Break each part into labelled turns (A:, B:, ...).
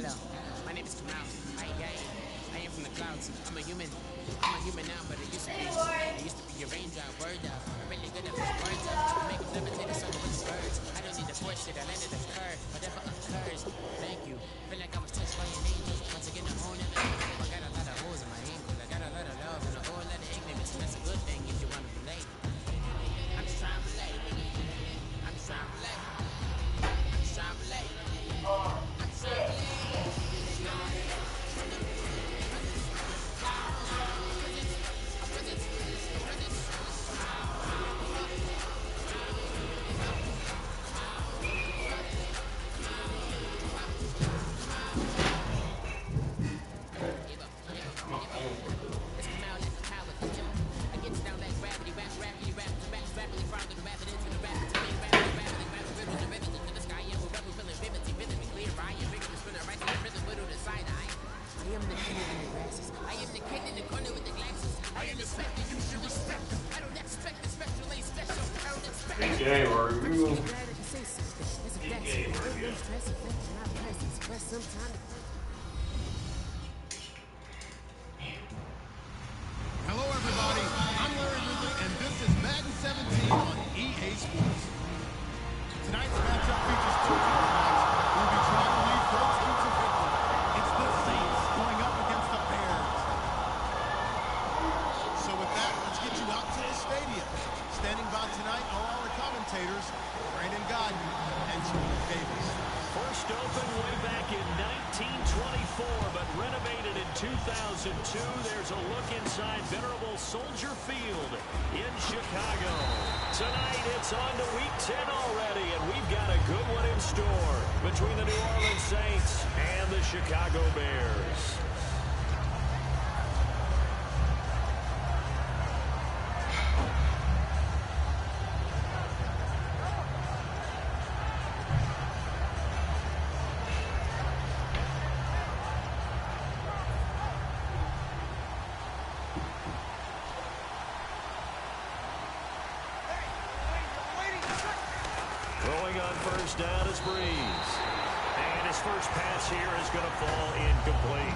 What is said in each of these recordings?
A: Hello, my name is Kamal. I am from the clouds. I'm a human. I'm a human now, but it used to be. It used to be a raindrop, word up. I'm really good at pushing words up. I make them levitate the sun with the birds. I don't need to force it, I let it occur. Whatever occurs, thank you. Feel like I was touched by an angel. Once again, a whole nother angel. I got a lot of holes in my ankles. I got a lot of love and a whole lot of ignorance, and that's a good thing if you want to relate. I'm just trying to relate. I'm just trying to relate. I'm just trying to relate. I'm just trying to relate.
B: Okay, are you?
C: Hello, everybody. I'm Larry Ridley, and this is Madden 17 on EA Sports. Tonight's matchup features two quarterbacks who will be trying to lead their team to victory. It's the Saints going up against the Bears. So with that, let's get you out to the stadium. Standing by tonight are our commentators, Brandon Godden and Julie Davis.
D: First opened way back in 1924, but renovated in 2002. There's a look inside venerable Soldier Field in Chicago. Tonight, it's on to Week 10 already, and we've got a good one in store between the New Orleans Saints and the Chicago Bears. First down is Breeze. And his first pass here is going to fall incomplete.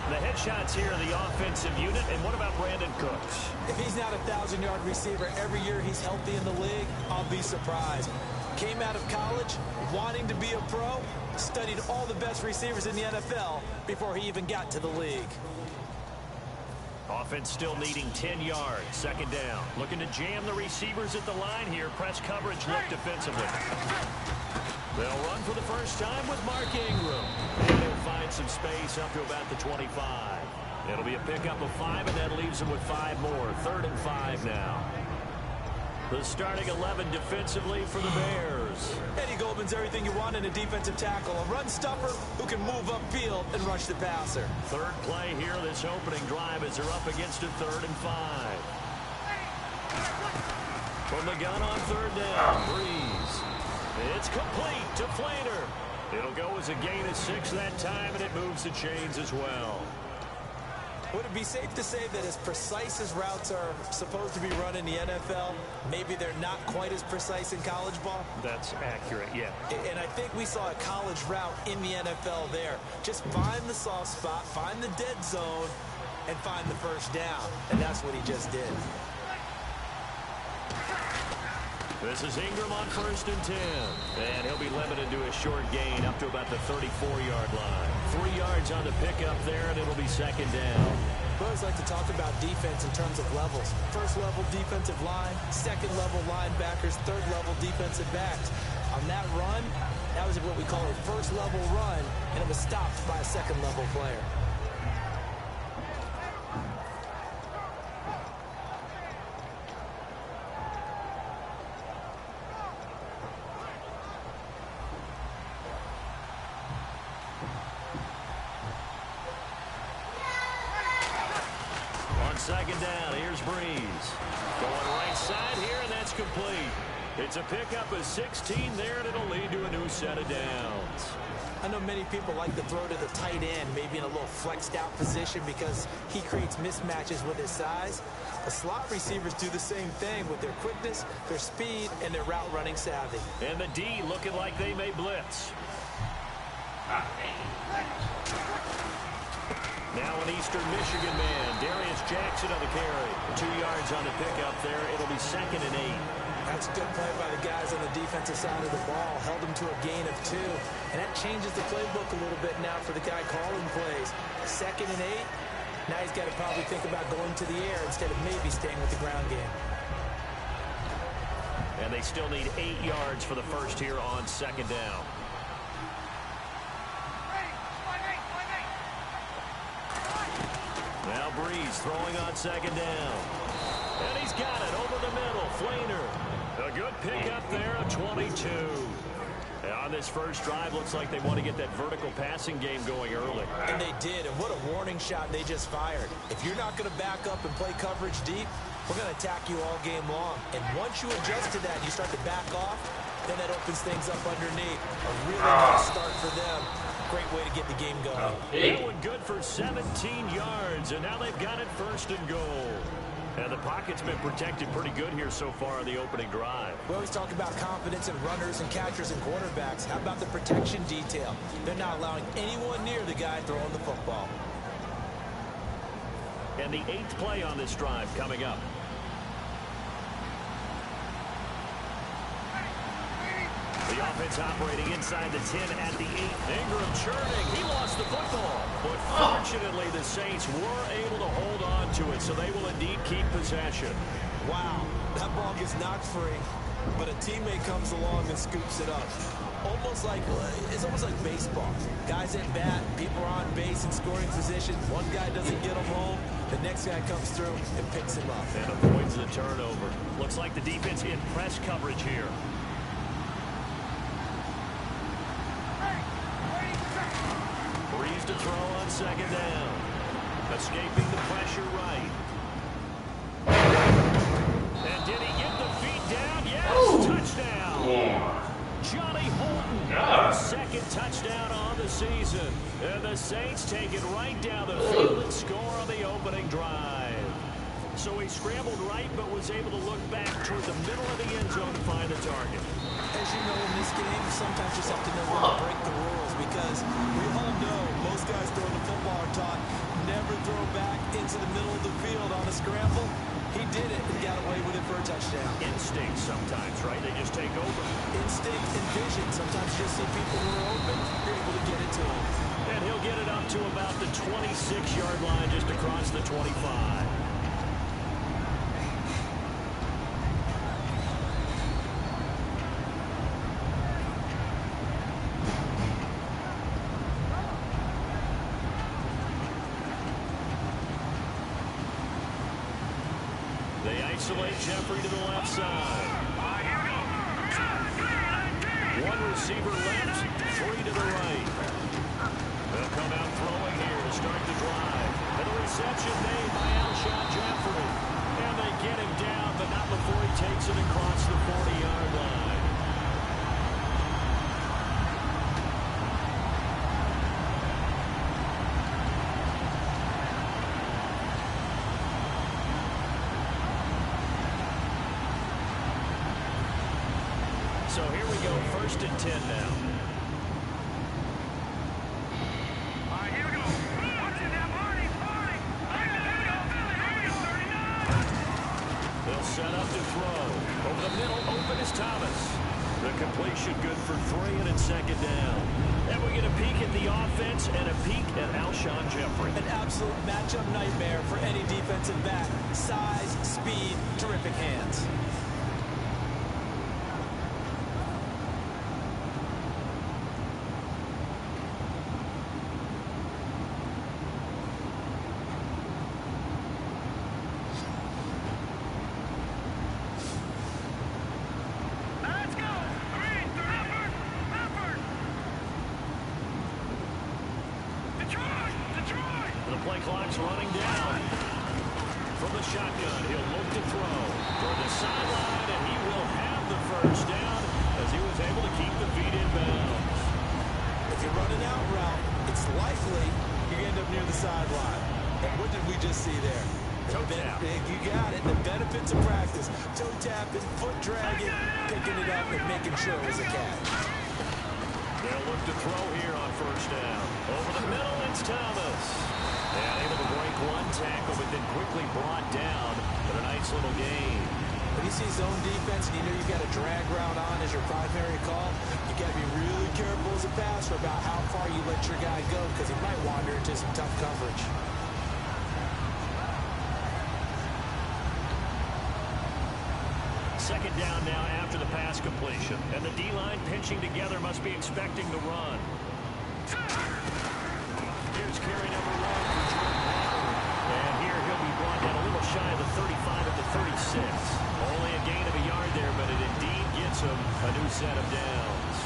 D: The headshots here are the offensive unit. And what about Brandon Cooks?
E: If he's not a 1,000-yard receiver every year he's healthy in the league, I'll be surprised. Came out of college wanting to be a pro, studied all the best receivers in the NFL before he even got to the league.
D: Offense still needing 10 yards. Second down. Looking to jam the receivers at the line here. Press coverage look defensively. They'll run for the first time with Mark Ingram. And he'll find some space up to about the 25. It'll be a pickup of 5, and that leaves them with 5 more. 3rd and 5 now. The starting 11 defensively for the Bears.
E: Eddie Goldman's everything you want in a defensive tackle. A run stuffer who can move upfield and rush the passer.
D: Third play here, this opening drive as they're up against a 3rd and 5. From the gun on 3rd down, Breeze. It's complete to Flater. It'll go as a gain of 6 that time, and it moves the chains as well.
E: Would it be safe to say that as precise as routes are supposed to be run in the NFL, maybe they're not quite as precise in college ball?
D: That's accurate, yeah.
E: And I think we saw a college route in the NFL there. Just find the soft spot, find the dead zone, and find the first down. And that's what he just did.
D: This is Ingram on 1st and 10. And he'll be limited to a short gain up to about the 34-yard line. 3 yards on the pickup there, and it'll be 2nd down.
E: We always like to talk about defense in terms of levels. First level defensive line, second level linebackers, third level defensive backs. On that run, that was what we call a first level run, and it was stopped by a second level player.
D: Second down, here's Breeze. Going right side here, and that's complete. It's a pickup of 16 there, and it'll lead to a new set of downs.
E: I know many people like to throw to the tight end, maybe in a little flexed out position because he creates mismatches with his size. The slot receivers do the same thing with their quickness, their speed, and their route running savvy.
D: And the D looking like they may blitz. an Eastern Michigan man. Darius Jackson on the carry. 2 yards on the pickup there. It'll be 2nd and 8.
E: That's a good play by the guys on the defensive side of the ball. Held them to a gain of 2. And that changes the playbook a little bit now for the guy calling plays. 2nd and 8. Now he's got to probably think about going to the air instead of maybe staying with the ground game.
D: And they still need 8 yards for the first here on 2nd down. Now Breeze throwing on 2nd down. And he's got it over the middle. Flainer. A good pickup there, a 22. And on this first drive, looks like they want to get that vertical passing game going early.
E: And they did, and what a warning shot they just fired. If you're not going to back up and play coverage deep, we're going to attack you all game long. And once you adjust to that and you start to back off, then that opens things up underneath. A really nice start for them. Great way to get the game going.
D: That one good for 17 yards, and now they've got it 1st and goal. And the pocket's been protected pretty good here so far in the opening drive.
E: We always talk about confidence in runners and catchers and quarterbacks. How about the protection detail? They're not allowing anyone near the guy throwing the football.
D: And the 8th play on this drive coming up. The offense operating inside the 10 at the 8. Ingram churning. He lost the football. But fortunately, the Saints were able to hold on to it, so they will indeed keep possession.
E: Wow, that ball gets knocked free, but a teammate comes along and scoops it up. It's almost like baseball. Guys at bat, people are on base in scoring position. One guy doesn't get them home. The next guy comes through and picks him up.
D: And avoids the turnover. Looks like the defense in press coverage here. Breeze to throw on 2nd down. Escaping the pressure right. And did he get the feet down? Yes, touchdown.
B: Yeah.
D: Johnny Holton, 2nd touchdown on the season. And the Saints take it right down the field and score on the opening drive. So he scrambled right, but was able to look back toward the middle of the end zone to find the target.
E: As you know, in this game, sometimes you just have to know when to break the rules, because we all know most guys throwing the football are taught never throw back into the middle of the field on a scramble. He did it and got away with it for a touchdown.
D: Instinct sometimes, right? They just take over.
E: Instinct and vision. Sometimes you just see people who are open, you're able to get it to them.
D: And he'll get it up to about the 26-yard line, just across the 25. They isolate Jeffrey to the left side. One receiver left, 3 to the right. They'll come out throwing here to start the drive. And the reception made by Alshon Jeffrey. And they get him down, but not before he takes it across the 40-yard line. So here we go, 1st and 10 now. They'll set up to throw. Over the middle, open is Thomas. The completion good for 3, and it's 2nd down. And we get a peek at the offense and a peek at Alshon Jeffrey.
E: An absolute matchup nightmare for any defensive back. Size, speed, terrific hands.
D: The play clock's running down. From the shotgun, he'll look to throw for the sideline, and he will have the 1st down as he was able to keep the feet in bounds.
E: If you're running out route, it's likely you're going to end up near the sideline. And what did we just see there?
D: Toe tap.
E: You got it. The benefits of practice. Toe tapping, foot dragging, picking it up, and making sure it was a catch.
D: They'll look to throw here on 1st down. Over the middle, it's Thomas. And able to one tackle, but then quickly brought down for a nice little gain.
E: When you see zone defense and you know you've got a drag route on as your primary call, you got to be really careful as a passer about how far you let your guy go because he might wander into some tough coverage.
D: Second down now after the pass completion. And the D-line pinching together must be expecting the run. Here's carry number 1 for Jordan Howard. And here he'll be brought down a little shy of the 35 at the 36. Only a gain of a yard there, but it indeed gets him a new set of downs.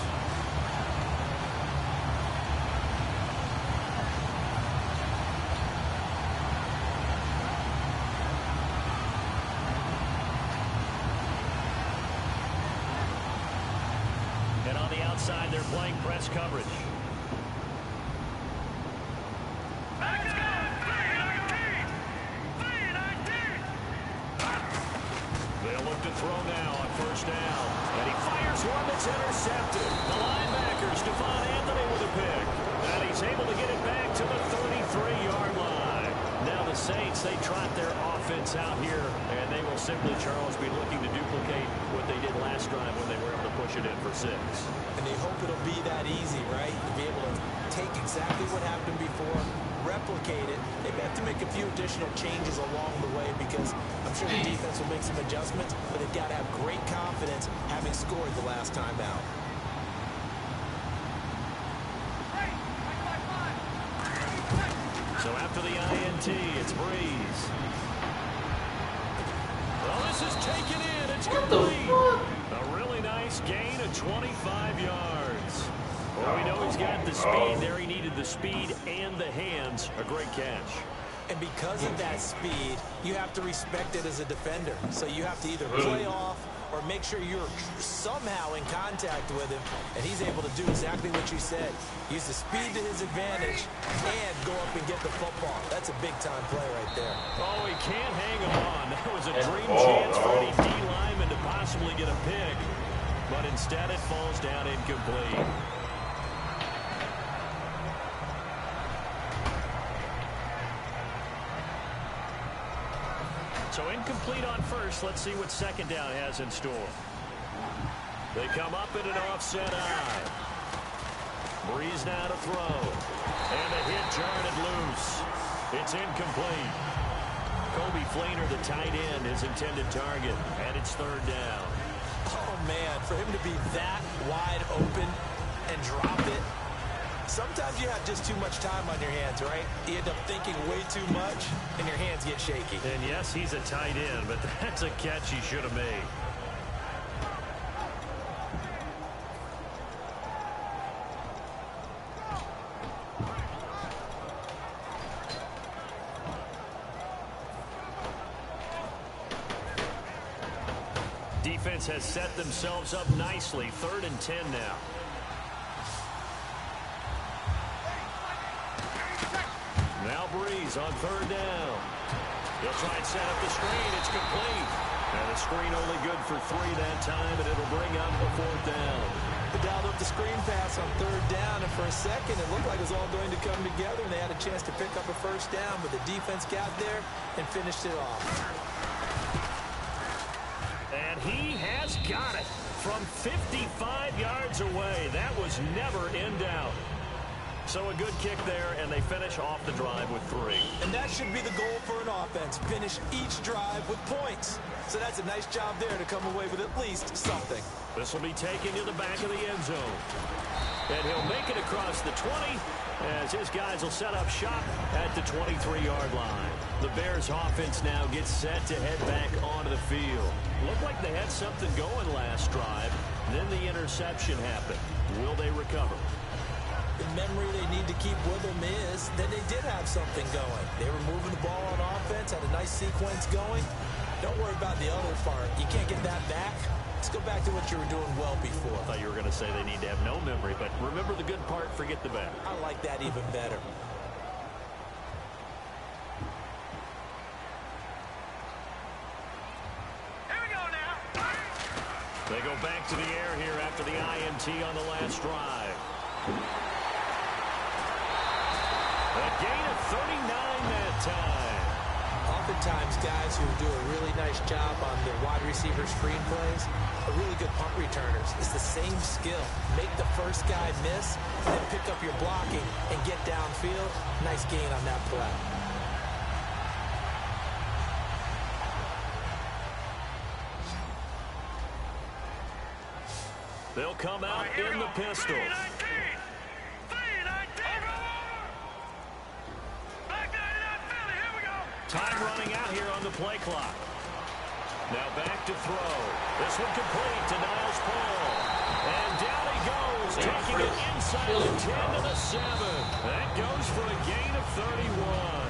D: And on the outside, they're playing press coverage. They'll look to throw now on first down. And he fires one that's intercepted. The linebacker, Stephon Anthony with a pick. And he's able to get it back to the 33-yard line. Now the Saints, they trot their offense out here, and they will simply, Charles, be looking to duplicate what they did last drive when they were able to push it in for 6.
E: And they hope it'll be that easy, right? To be able to take exactly what happened before, replicate it. They have to make a few additional changes along the way because I'm sure the defense will make some adjustments, but they've got to have great confidence having scored the last time out.
D: So after the INT, it's Breeze. Well, this is taken in. It's complete. A really nice gain of 25 yards. Well, we know he's got the speed there. He needed the speed and the hands. A great catch.
E: And because of that speed, you have to respect it as a defender. So you have to either play off or make sure you're somehow in contact with him. And he's able to do exactly what you said. Use the speed to his advantage and go up and get the football. That's a big-time play right there.
D: Oh, he can't hang on. That was a dream chance for any D lineman to possibly get a pick. But instead it falls down incomplete. So incomplete on first. Let's see what second down has in store. They come up in an offset eye. Breeze now to throw. And a hit jarred loose. It's incomplete. Kobe Flainer, the tight end, his intended target. And it's third down.
E: Oh, man, for him to be that wide open and drop it. Sometimes you have just too much time on your hands, right? You end up thinking way too much, and your hands get shaky.
D: And yes, he's a tight end, but that's a catch he should have made. Defense has set themselves up nicely. 3rd and 10 now. Now Breeze on 3rd down. He'll try and set up the screen. It's complete. And the screen only good for 3 that time, and it'll bring up a 4th down.
E: They dialed up the screen pass on 3rd down, and for a second it looked like it was all going to come together, and they had a chance to pick up a 1st down, but the defense got there and finished it off.
D: And he has got it from 55 yards away. That was never in doubt. So a good kick there, and they finish off the drive with 3.
E: And that should be the goal for an offense. Finish each drive with points. So that's a nice job there to come away with at least something.
D: This will be taken to the back of the end zone. And he'll make it across the 20 as his guys will set up shop at the 23-yard line. The Bears offense now gets set to head back onto the field. Looked like they had something going last drive. Then the interception happened. Will they recover?
E: The memory they need to keep with them is that they did have something going. They were moving the ball on offense, had a nice sequence going. Don't worry about the other part. You can't get that back. Let's go back to what you were doing well before.
D: I thought you were going to say they need to have no memory, but remember the good part, forget the bad.
E: I like that even better.
F: Here we go now.
D: They go back to the air here after the INT on the last drive. The gain of 39 that time.
E: Oftentimes, guys who do a really nice job on the wide receiver screen plays are really good punt returners. It's the same skill. Make the first guy miss, then pick up your blocking and get downfield. Nice gain on that play.
D: They'll come out in the pistol. Time running out here on the play clock. Now back to throw. This one complete to Niles Paul. And down he goes, taking it inside the 10 to the 7. That goes for a gain of 31.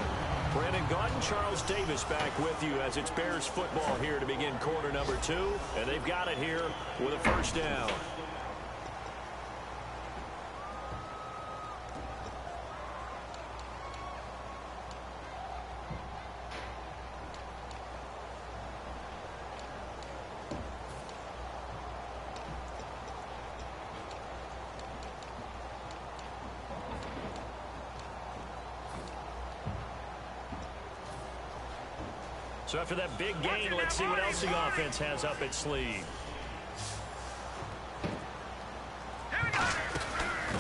D: Brandon Gaudin, Charles Davis back with you as it's Bears football here to begin quarter number 2. And they've got it here with a first down. So after that big gain, let's see what else the offense has up its sleeve.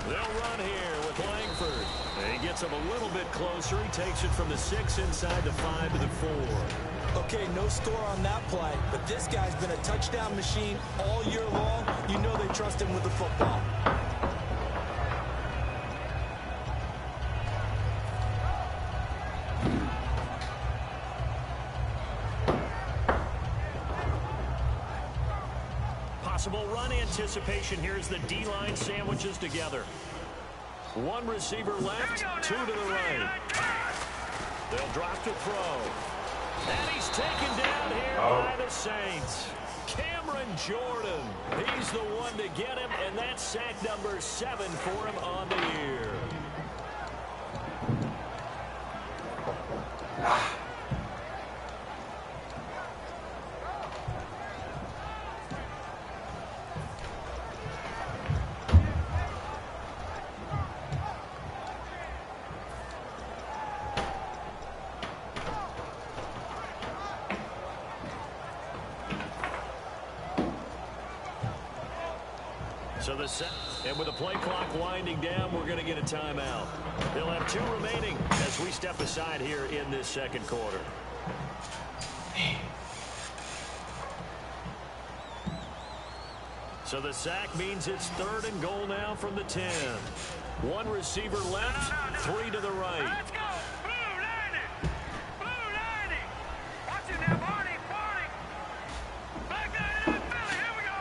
D: They'll run here with Langford. And he gets him a little bit closer. He takes it from the 6 inside the 5 to the 4.
E: Okay, no score on that play, but this guy's been a touchdown machine all year long. You know they trust him with the football.
D: Possible run anticipation here as the D-line sandwiches together. One receiver left, 2 to the right. They'll drop to throw. And he's taken down here by the Saints. Cameron Jordan. He's the one to get him, and that's sack number 7 for him on the year. So the set, and with the play clock winding down, we're going to get a timeout. They'll have 2 remaining as we step aside here in this second quarter. So the sack means it's 3rd and goal now from the 10. One receiver left, 3 to the right.
F: Let's go. Blue 90. Blue 90. Watch it now, Barney. Barney. Back 99, Philly. Here we go.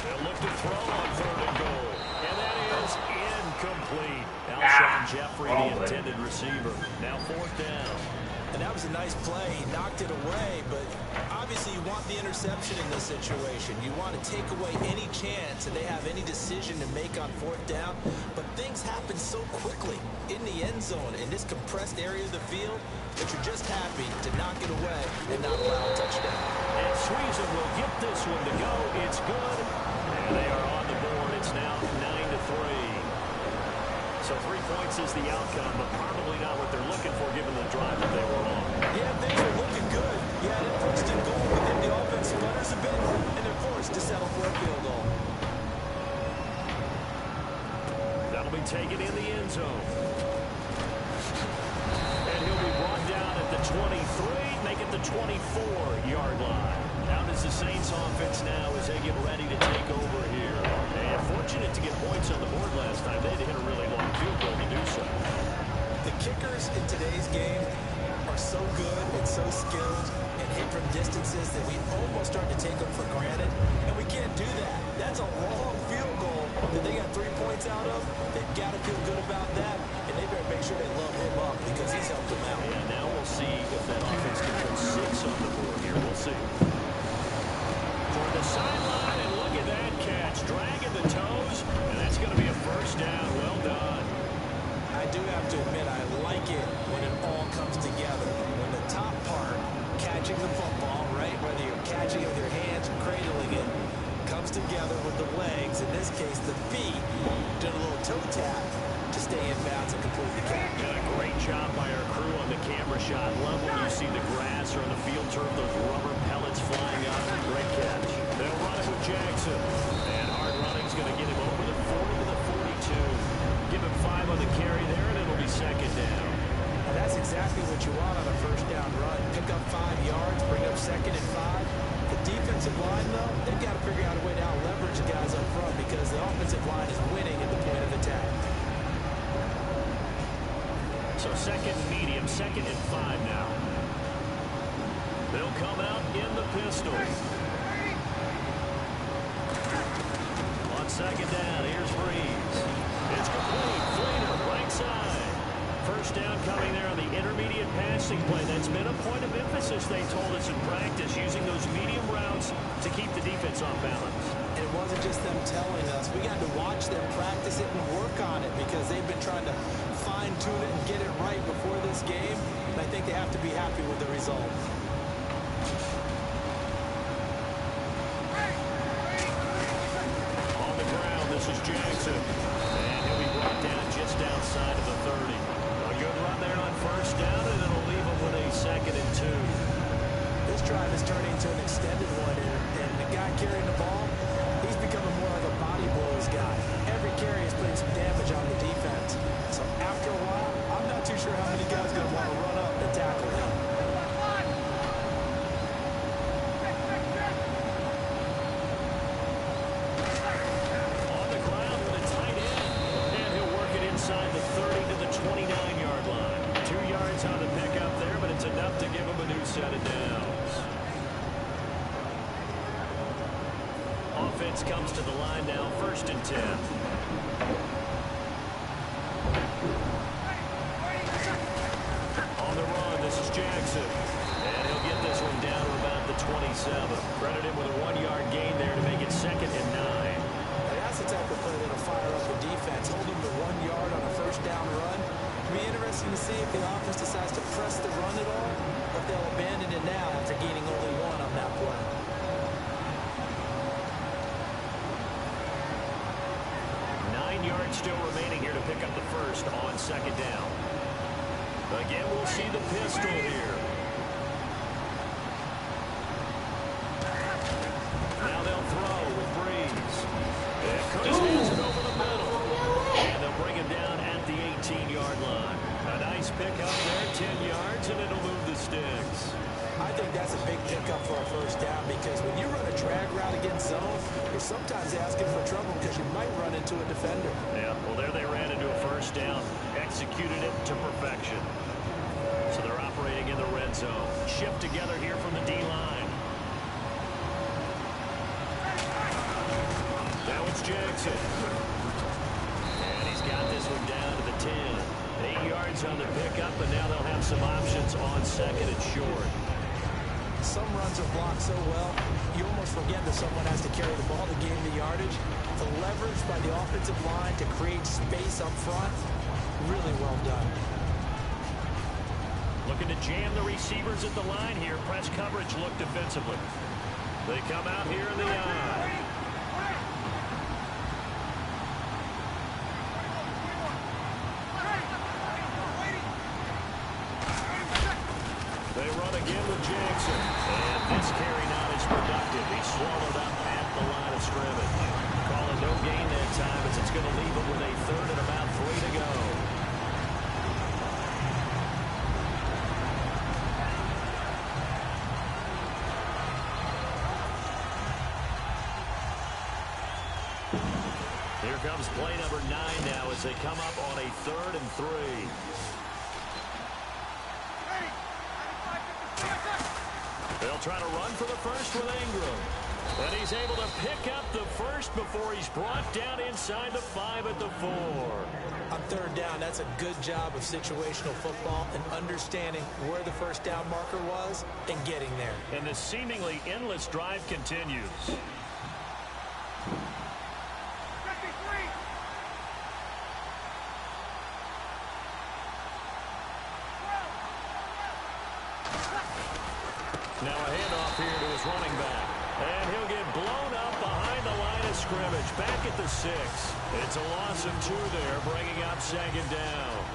D: They'll look to throw on 3rd and goal. And that is incomplete. Alshon Jeffrey, the intended receiver. Now 4th down.
E: And that was a nice play. He knocked it away, but obviously you want the interception in this situation. You want to take away any chance that they have any decision to make on 4th down, but things happen so quickly in the end zone in this compressed area of the field that you're just happy to knock it away and not allow a touchdown.
D: And Sweezen will get this one to go. It's good. And they are on the board. It's now 9-3. So 3 points is the outcome, but probably not what they're looking for given the drive that they were on.
E: Yeah, things are looking good. You had it 1st and goal, but then the offense sputters a bit, and they're forced to settle for a field goal.
D: That'll be taken in the end zone. And he'll be brought down at the 23, make it the 24-yard line. Now does the Saints offense now as they get ready to take over here. And fortunate to get points on the board last time. They had to hit a really long field goal to do so.
E: The kickers in today's game are so good and so skilled and hit from distances that we almost start to take them for granted, and we can't do that. That's a long field goal that they got 3 points out of. They've got to feel good about that, and they better make sure they love him up because he's helped them out.
D: And now we'll see if that offense can put 6 on the board here. We'll see. For the sideline, and look at that catch. Dragging the toes, and that's going to be a first down. Well done.
E: I do have to admit, I like it when it all comes together. When the top part, catching the football, right, whether you're catching it with your hands or cradling it, comes together with the legs. In this tap to stay in bounds and complete the catch.
D: And a great job by our crew on the camera shot. Love when you see the grass or on the field turf, those rubber pellets flying up. Great catch. They'll run it with Jackson. And hard running's going to get him over the 40 to the 42. Give him 5 on the carry there, and it'll be second down.
E: Now that's exactly what you want on a first down run. Pick up 5 yards, bring up second and 5. The defensive line, though, they've got to figure out a way to out-leverage the guys up front because the offensive line is winning at the point of attack.
D: So second and medium, second and 5 now. They'll come out in the pistol. On second down, here's Breeze. It's complete. Fleeter, right side. First down coming there on the intermediate passing play. That's been a point of emphasis, they told us in practice, using those medium routes to keep the defense off balance.
E: And it wasn't just them telling us. We got to watch them practice it and work on it because they've been trying to fine-tune it and get it right before this game. And I think they have to be happy with the result.
D: On the ground, this is Jackson. And he'll be brought down just outside of the 30. A good run there on first down, and it'll leave him with a second and 2.
E: This drive is turning into an extended one, and the guy carrying the ball, he's becoming more like a body blows guy. Every carry is putting some damage on the defense. So after a while, I'm not too sure how many guys are going to want to run up and tackle him.
D: On the ground with a tight end, and he'll work it inside the 30 to the 29-yard line. 2 yards on the pickup there, but it's enough to give him a new set of downs. Offense comes to the line now, first and 10. On the run, this is Jackson. And he'll get this one down to about the 27. Credit him with a 1-yard gain there to make it second and 9.
E: Now, that's the type of play that'll fire up the defense. Hold them to 1 yard on a first down run. It'll be interesting to see if the offense decides to press the run at all, or if they'll abandon it now after gaining only 1 on that play.
D: Yards still remaining here to pick up the first on second down. Again, we'll see the pistol here. Now they'll throw with Breeze. And Cooks hands it over the middle. And they'll bring him down at the 18-yard line. A nice pickup there, 10 yards, and it'll move the sticks.
E: I think that's a big pickup for a first down because when you run a drag route against zone, you're sometimes asking for trouble because you might run into a defender.
D: Yeah, well, there they ran into a first down, executed it to perfection. So they're operating in the red zone. Shift together here from the D-line. Now it's Jackson. And he's got this one down to the 10. 8 yards on the pickup, and now they'll have some options on second and short.
E: Some runs are blocked so well, you almost forget that someone has to carry the ball to gain the yardage. The leverage by the offensive line to create space up front, really well done.
D: Looking to jam the receivers at the line here. Press coverage look defensively. They come out here in the eye. They run again with Jackson. And this carry not as productive. He swallowed up at the line of scrimmage. Calling no gain that time as it's going to leave him with a third and about 3 to go. Here comes play number 9 now as they come up on a 3rd and 3. They'll try to run for the first with Ingram. And he's able to pick up the first before he's brought down inside the 5 at the 4.
E: On 3rd down, that's a good job of situational football and understanding where the first down marker was and getting there.
D: And the seemingly endless drive continues. Now a handoff here to his running back. And he'll get blown up behind the line of scrimmage. Back at the 6. It's a loss of 2 there, bringing up 2nd down.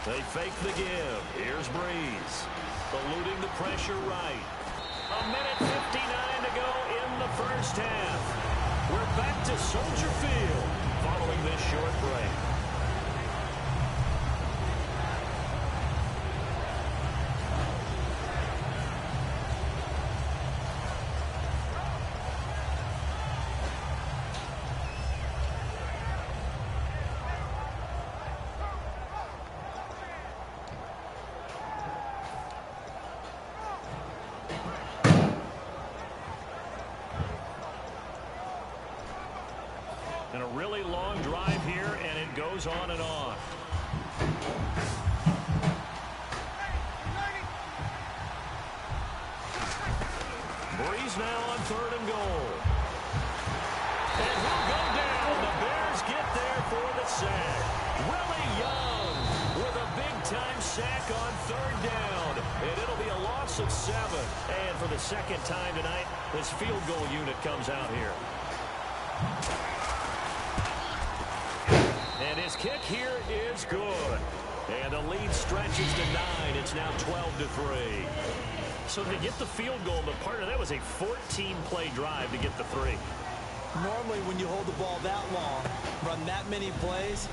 D: They fake the give. Here's Breeze. Eluding the pressure right. 1:59 to go in the first half. We're back to Soldier Field following this short break. And a really long drive here, and it goes on and on. Breeze now on 3rd and goal. And he'll go down. The Bears get there for the sack. Willie Young with a big-time sack on 3rd down. And it'll be a loss of 7. And for the 2nd time tonight, this field goal unit comes out here. And his kick here is good. And the lead stretches to 9. It's now 12-3. So they get the field goal, but part of that was a 14-play drive to get the 3.
E: Normally, when you hold the ball that long, run that many plays,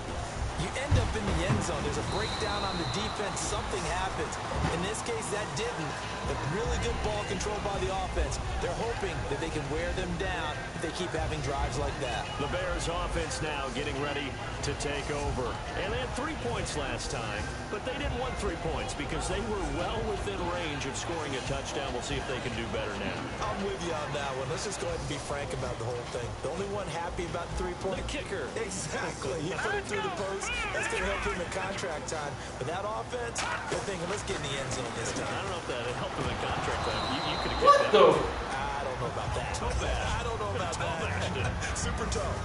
E: you end up in the end zone. There's a breakdown on the defense. Something happens. In this case, that didn't. But really good ball control by the offense. They're hoping that they can wear them down if they keep having drives like that.
D: The Bears offense now getting ready to take over. And they had 3 points last time, but they didn't want 3 points because they were well within range of scoring a touchdown. We'll see if they can do better now.
E: I'm with you on that one. Let's just go ahead and be frank about the whole thing. The only one happy about the 3-point?
D: The kicker.
E: Exactly. He put it through the post. That's going to help him in contract time. But that offense, they're thinking, let's get in the end zone this time.
D: I don't know if that helped him in contract time. You could have
B: What
D: kicked
B: the?
E: I don't know about that.
D: Toe bash.
E: I don't know about that. Super tough.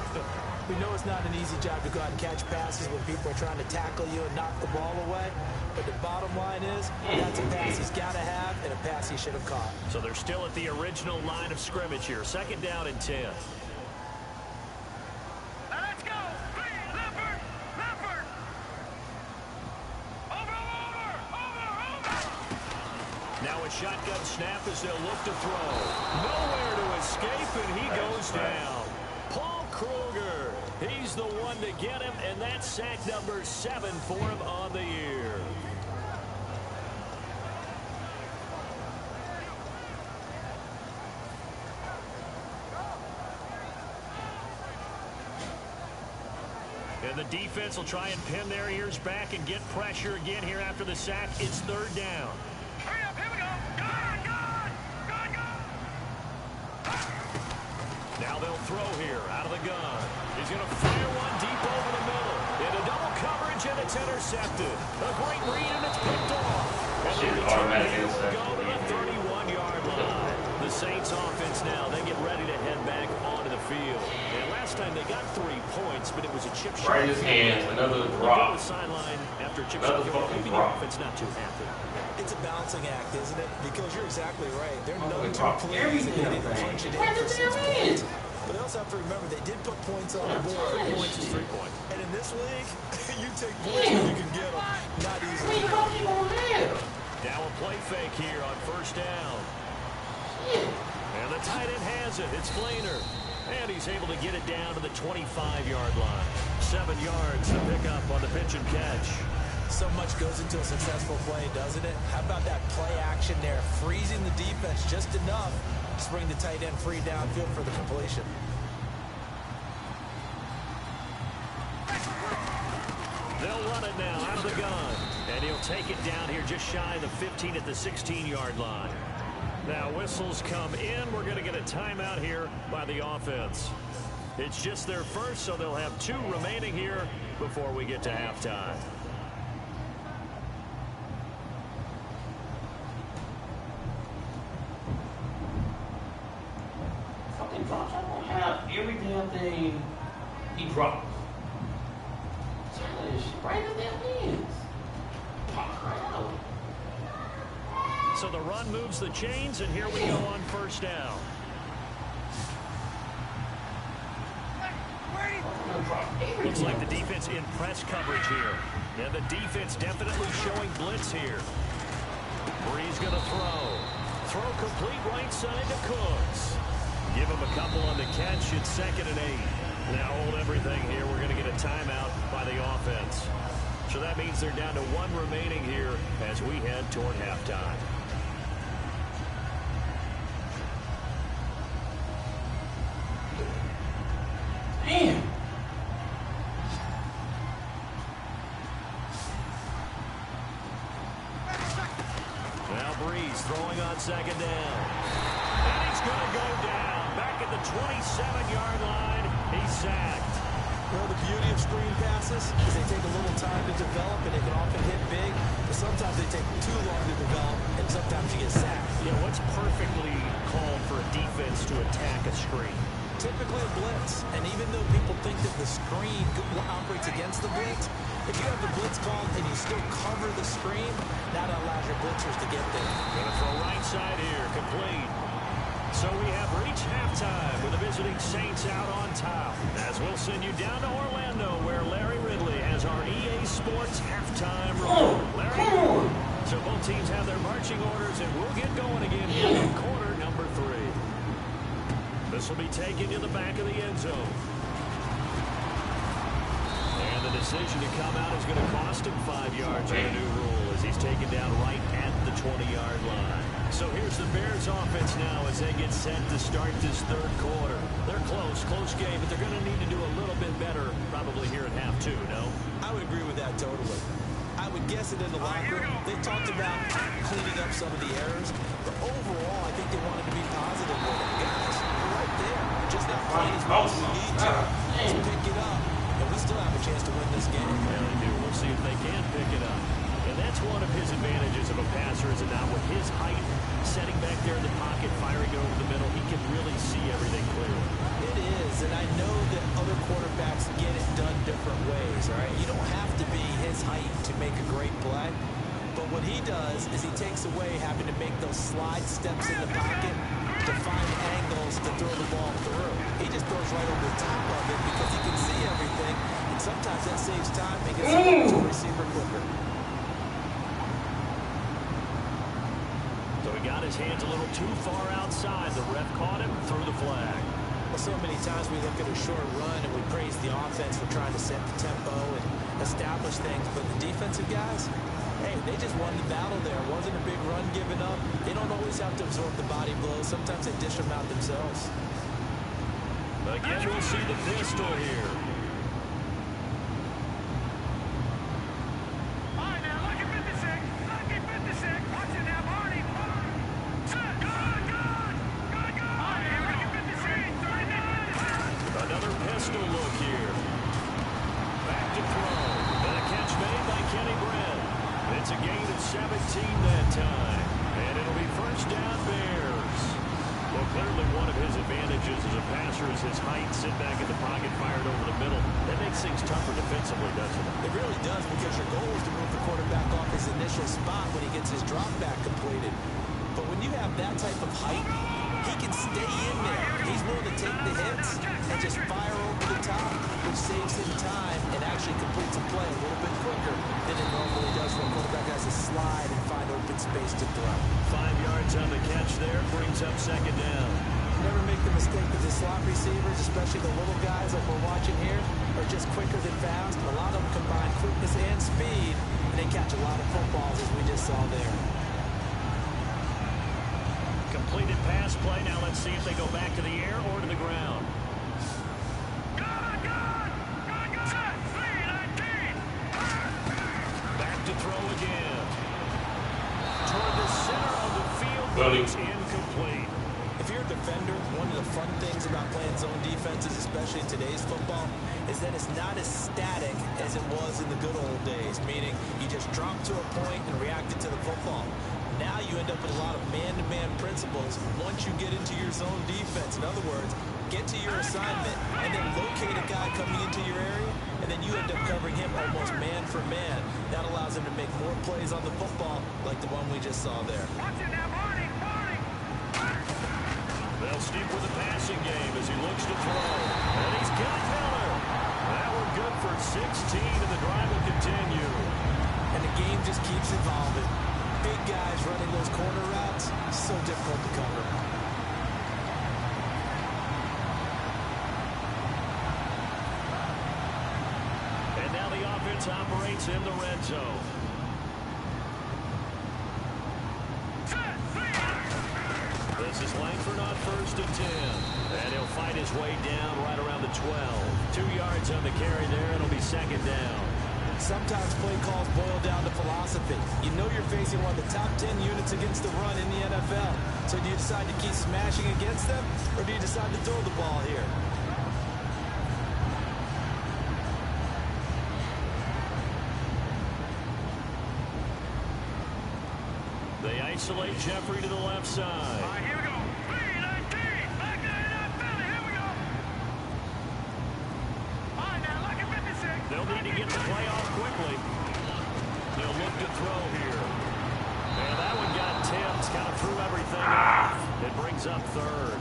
E: We know it's not an easy job to go out and catch passes when people are trying to tackle you and knock the ball away. But the bottom line is, that's a pass he's got to have and a pass he should have caught.
D: So they're still at the original line of scrimmage here. 2nd down and 10.
F: Let's go! Leopard! Leopard! Over!
D: Now a shotgun snap as they'll look to throw. Nowhere to escape, and he goes down. Paul Kruger, he's the one to get him, and that's sack number 7 for him on the year. And the defense will try and pin their ears back and get pressure again here after the sack. It's 3rd down.
F: Hurry up, here we go! Good!
D: Now they'll throw here out of the gun. He's going to fire one deep over the middle. Into double coverage, and it's intercepted. A great read, and it's picked off. And
B: Shit,
D: the
B: automatic
D: return
B: interception.
D: will go to the 31-yard line. The Saints offense now, they get ready to head back onto the field. And last time they got 3 points, but it was a chip shot.
B: Right in his hands, another
D: The
B: drop.
D: sideline after a chip
B: Another
D: shot.
B: fucking
D: Maybe the
B: drop.
D: offense not too happy.
E: It's a balancing act, isn't it? Because you're exactly right. They're
B: Oh,
E: no
B: they
E: two
B: dropped
E: plays and
B: everything.
E: they didn't punch it in
B: Where's
E: for
B: the
E: 6
B: damn
E: points.
B: man?
E: But they also have to remember they did put points on the board.
D: 3 points is 3 points.
E: And in this league, you take points when you can get them. Not easily.
D: Now a play fake here on 1st down. And the tight end has it. It's Flainer. And he's able to get it down to the 25-yard line. 7 yards to pick up on the pitch and catch.
E: So much goes into a successful play, doesn't it? How about that play action there? Freezing the defense just enough to bring the tight end free downfield for the completion.
D: They'll run it now out of the gun. And he'll take it down here just shy of the 15 at the 16-yard line. Now whistles come in. We're going to get a timeout here by the offense. It's just their first, so they'll have 2 remaining here before we get to halftime.
B: drops, I'm gonna have every damn thing he drops. Right in the damn hands. Pop right out.
D: So the run moves the chains, and here we go on first down. Looks like the defense in press coverage here. Yeah, the defense definitely showing blitz here. Bree's going to throw. Throw complete right side to Cooks. Give him a couple on the catch. It's 2nd and 8. Now hold everything here. We're going to get a timeout by the offense. So that means they're down to 1 remaining here as we head toward halftime.
B: Damn.
D: Now Breeze throwing on 2nd down. And he's going to go down. Back at the 27-yard line. He's sacked.
E: Well, the beauty of screen passes is they take a little time to develop, and they can often hit big, but sometimes they take too long to develop, and sometimes you get sacked.
D: Yeah, what's perfectly called for a defense to attack a screen?
E: Typically a blitz, and even though people think that the screen operates against the blitz, if you have the blitz called and you still cover the screen, that allows your blitzers to get there.
D: Going to throw right side here, complete. So we have reached halftime with the visiting Saints out on top. As we'll send you down to Orlando, where Larry Ridley has our EA Sports halftime report. Larry? So both teams have their marching orders, and we'll get going again here in quarter number 3. This will be taken to the back of the end zone. And the decision to come out is going to cost him 5 yards on the new rule as he's taken down right at the 20-yard line. So here's the Bears offense now as they get set to start this 3rd quarter. They're close game, but they're going to need to do a little bit better probably here at half 2, no?
E: I would agree with that totally. I would guess it in the locker room. They talked about cleaning up some of the errors, but overall, I think they wanted to be positive with it. Guys, we're right there. We're just not playing as well as we need to. Let's pick it up, and we still have a chance to win this game.
D: Yeah, they do. We'll see if they can pick it up. And that's one of his advantages of a passer, is it not? With his height, setting back there in the pocket, firing it over the middle, he can really see everything clearly.
E: It is, and I know that other quarterbacks get it done different ways, all right? You don't have to be his height to make a great play, but what he does is he takes away having to make those slide steps in the pocket to find angles to throw the ball through. He just throws right over the top of it because he can see everything, and sometimes that saves time and gets to a receiver quicker.
D: So he got his hands a little too far outside. The ref caught him, threw the flag.
E: Well, so many times we look at a short run and we praise the offense for trying to set the tempo and establish things, but the defensive guys, hey, they just won the battle there. It wasn't a big run given up. They don't always have to absorb the body blows. Sometimes they dish them out themselves.
D: Again, we'll see the pistol here.
F: All right, now, lucky 56. Lucky 56. Watch it now, Barney. Set. Good. All right, here we go. Lucky 56.
D: Another pistol look here. Back to throw. And a catch made by Kenny Brent. It's a gain of 17 that time. And it'll be first down Bears. Well, clearly one of his advantages as a passer is his height. Sit back in the pocket, fired over the middle. That makes things tougher defensively, doesn't it?
E: It really does, because your goal is to move the quarterback off his initial spot when he gets his drop back completed. But when you have that type of height, he can stay in there. He's willing to take the hits and just fire over the top, which saves him time and actually completes a play a little bit quicker than it normally does when a quarterback has to slide and find open space to throw.
D: 5 yards on the catch there, brings up second down.
E: Never make the mistake that the slot receivers, especially the little guys like we're watching here, are just quicker than fast. A lot of them combine quickness and speed, and they catch a lot of footballs, as we just saw there.
D: Completed pass play. Now let's see if they go back to the air or to the ground.
F: Good. Set. 3-19.
D: Back to throw again. Toward the center of the field, but it's incomplete.
E: If you're a defender, one of the fun things about playing zone defenses, especially in today's football, is that it's not as static as it was in the good old days, meaning you just drop to a point and reacted to the football. Now you end up with a lot of man-to-man principles once you get into your zone defense. In other words, get to your assignment, and then locate a guy coming into your area, and then you end up covering him almost man for man. That allows him to make more plays on the football, like the one we just saw there.
F: Watch it now, Barney.
D: They'll stick with the passing game as he looks to throw. And he's got Miller. That one good for 16, and the drive will continue.
E: And the game just keeps evolving. Big guys running those corner routes, so difficult to cover.
D: And now the offense operates in the red zone. This is Langford on 1st and 10. And he'll fight his way down right around the 12. 2 yards on the carry there, and it'll be 2nd down.
E: Sometimes play calls boil down to philosophy. You know you're facing one of the top 10 units against the run in the NFL. So do you decide to keep smashing against them, or do you decide to throw the ball here?
D: They isolate Jeffrey to the left side.
F: All right, here we go. 3-19. Back there in Philly. Here we go. All right, now, look at 56.
D: They'll need to get the play off quickly. They'll look to throw here. And that one got tipped, kind of threw everything off. It brings up 3rd.